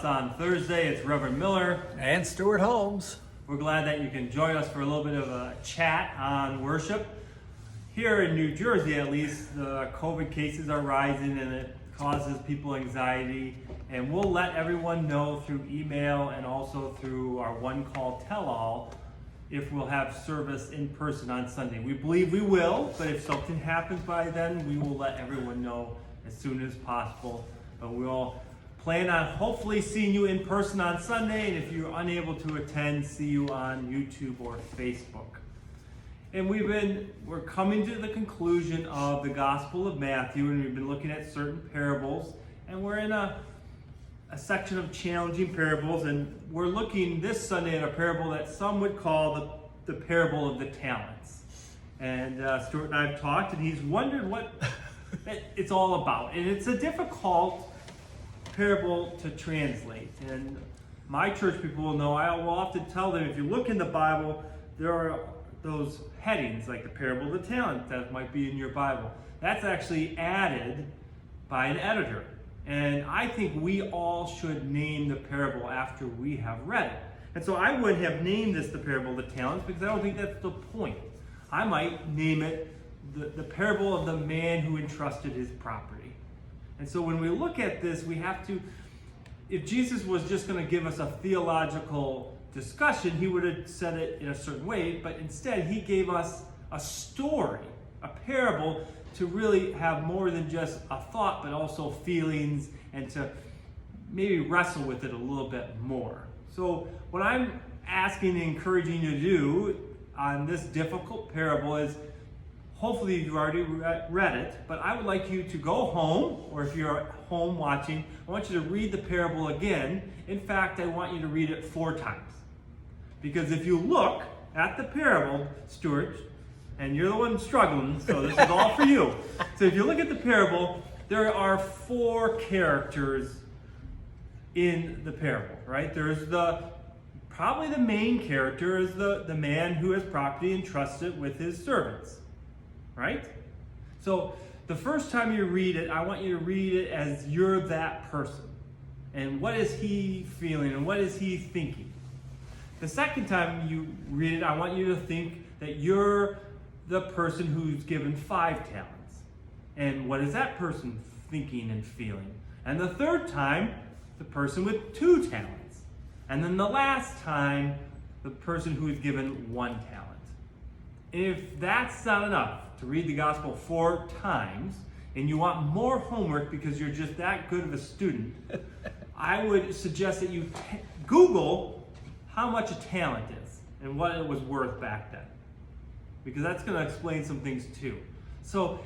Thoughts on Thursday. It's Reverend Miller. And Stuart Holmes. We're glad that you can join us for a little bit of a chat on worship. Here in New Jersey, at least, the COVID cases are rising and it causes people anxiety. And we'll let everyone know through email and also through our one-call tell-all if we'll have service in person on Sunday. We believe we will, but if something happens by then, we will let everyone know as soon as possible. But we'll plan on hopefully seeing you in person on Sunday, and if you're unable to attend, see you on YouTube or Facebook. And we're coming to the conclusion of the Gospel of Matthew, and we've been looking at certain parables, and we're in a section of challenging parables, and we're looking this Sunday at a parable that some would call the parable of the talents. And Stuart and I have talked, and he's wondered what it's all about. And it's a difficult parable to translate. And my church people will know, I will often tell them, if you look in the Bible, there are those headings, like the parable of the talent that might be in your Bible. That's actually added by an editor. And I think we all should name the parable after we have read it. And so I wouldn't have named this the parable of the talents because I don't think that's the point. I might name it the parable of the man who entrusted his property. And so when we look at this, we have to, if Jesus was just going to give us a theological discussion, he would have said it in a certain way, but instead he gave us a story, a parable, to really have more than just a thought, but also feelings, and to maybe wrestle with it a little bit more. So what I'm asking and encouraging you to do on this difficult parable is, hopefully you've already read it, but I would like you to go home, or if you're at home watching, I want you to read the parable again. In fact, I want you to read it 4 times. Because if you look at the parable, Stuart, and you're the one struggling, so this is all for you. So if you look at the parable, there are 4 characters in the parable, right? There's probably the main character is the man who has property entrusted with his servants, right? So the first time you read it, I want you to read it as you're that person. And what is he feeling and what is he thinking? The second time you read it, I want you to think that you're the person who's given 5 talents. And what is that person thinking and feeling? And the third time, the person with 2 talents. And then the last time, the person who is given 1 talent. If that's not enough to read the gospel 4 times, and you want more homework because you're just that good of a student, I would suggest that you Google how much a talent is and what it was worth back then. Because that's going to explain some things too. So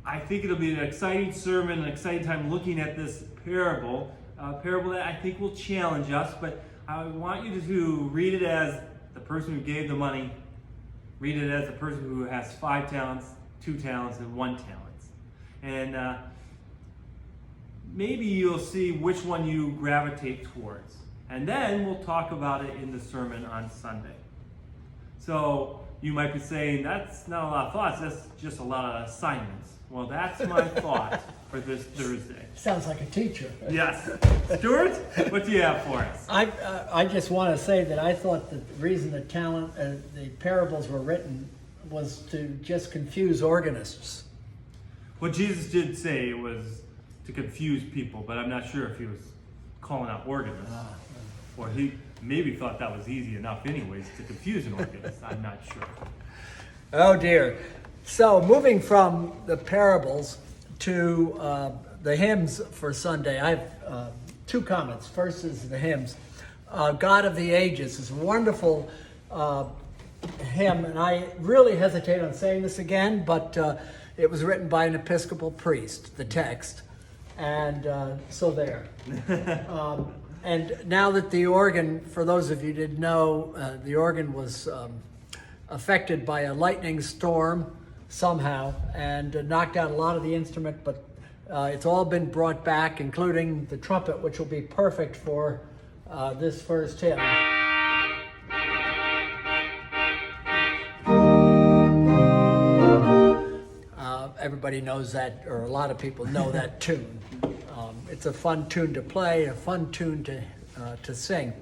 I think it'll be an exciting sermon, an exciting time looking at this parable, a parable that I think will challenge us, but I want you to read it as the person who gave the money, read it as the person who has 5 talents, 2 talents, and 1 talent. And maybe you'll see which one you gravitate towards. And then we'll talk about it in the sermon on Sunday. So you might be saying, that's not a lot of thoughts, that's just a lot of assignments. Well, that's my thought for this Thursday. Sounds like a teacher. Yes. Stuart, what do you have for us? I just want to say that I thought that the reason the parables were written was to just confuse organists. What Jesus did say was to confuse people, but I'm not sure if he was calling out organists. Or he maybe thought that was easy enough anyways to confuse an organist. I'm not sure. Oh dear. So moving from the parables to the hymns for Sunday, I have 2 comments. First is the hymns. God of the Ages is a wonderful hymn, and I really hesitate on saying this again, but it was written by an Episcopal priest, the text, and so there. And now that the organ, for those of you who didn't know, the organ was affected by a lightning storm somehow and knocked out a lot of the instrument, but it's all been brought back, including the trumpet, which will be perfect for this first hymn. Everybody knows that, or a lot of people know that tune. It's a fun tune to play, a fun tune to sing.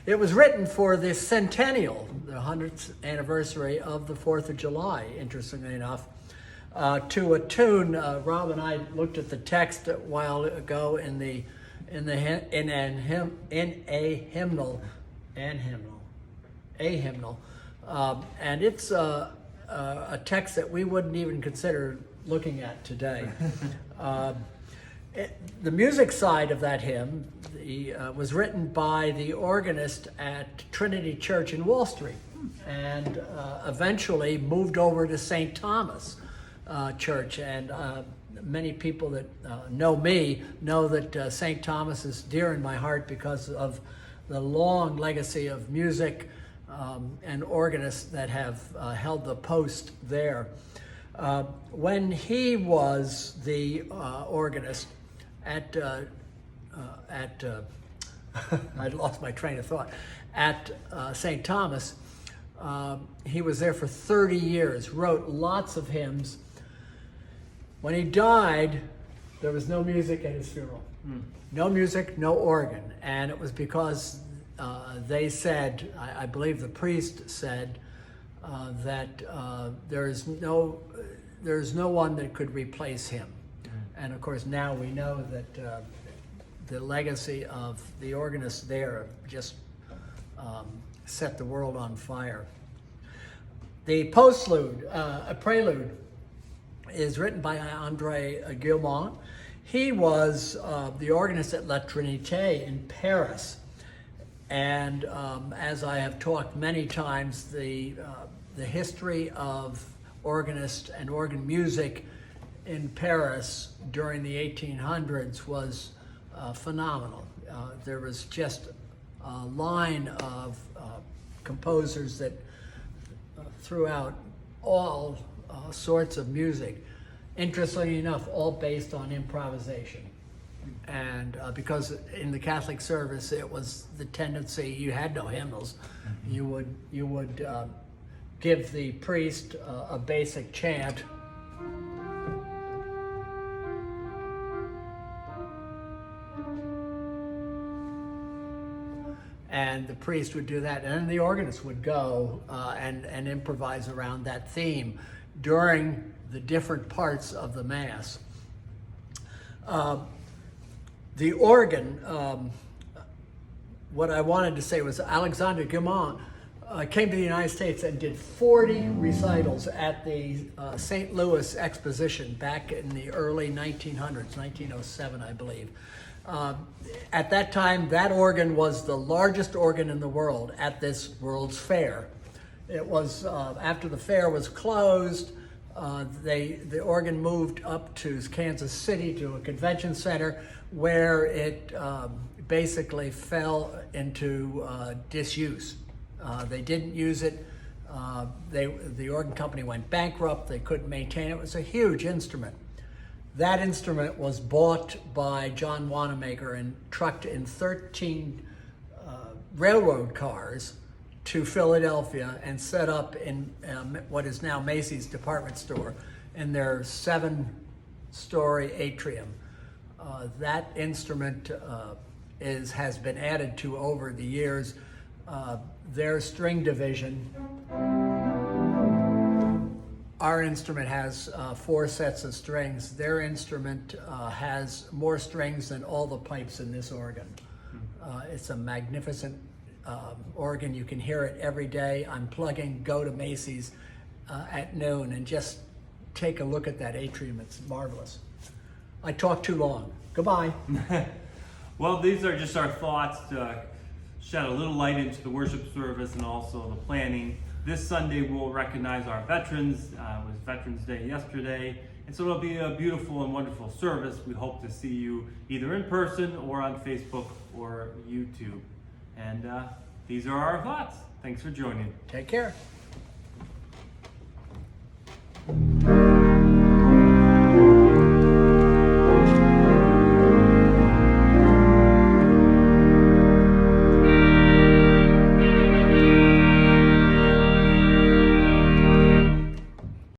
It was written for the centennial, the 100th anniversary of the 4th of July, interestingly enough, to a tune. Rob and I looked at the text a while ago in a hymnal, and it's a text that we wouldn't even consider looking at today. The music side of that hymn was written by the organist at Trinity Church in Wall Street, and eventually moved over to St. Thomas Church. And many people that know me know that St. Thomas is dear in my heart because of the long legacy of music and organists that have held the post there. When he was the organist at I lost my train of thought, at St. Thomas, he was there for 30 years, wrote lots of hymns. When he died, there was no music at his funeral. No music, no organ. And it was because they said, I believe the priest said, that there's no one that could replace him. And of course now we know that the legacy of the organist there just set the world on fire. The postlude, a prelude, is written by André Guilmant. He was the organist at La Trinité in Paris. And as I have talked many times, the history of organist and organ music in Paris during the 1800s was phenomenal. There was just a line of composers that threw out all sorts of music. Interestingly enough, all based on improvisation. And because in the Catholic service, it was the tendency, you had no hymnals. You would give the priest a basic chant. And the priest would do that, and then the organist would go and improvise around that theme during the different parts of the Mass. The organ, what I wanted to say was Alexandre Guilmant came to the United States and did 40 recitals at the St. Louis Exposition back in the early 1900s, 1907, I believe. At that time, that organ was the largest organ in the world at this World's Fair. It was, after the fair was closed, the organ moved up to Kansas City to a convention center where it basically fell into disuse. They didn't use it. The organ company went bankrupt. They couldn't maintain it. It was a huge instrument. That instrument was bought by John Wanamaker and trucked in 13 railroad cars to Philadelphia and set up in what is now Macy's department store in their 7-story atrium. That instrument has been added to over the years. Their string division, our instrument has 4 sets of strings. Their instrument has more strings than all the pipes in this organ. It's a magnificent organ. You can hear it every day. Unplugging, go to Macy's at noon and just take a look at that atrium. It's marvelous. I talked too long. Goodbye. Well, these are just our thoughts to shed a little light into the worship service and also the planning. This Sunday we'll recognize our veterans. It was Veterans Day yesterday, and so it'll be a beautiful and wonderful service. We hope to see you either in person or on Facebook or YouTube. And these are our thoughts. Thanks for joining. Take care.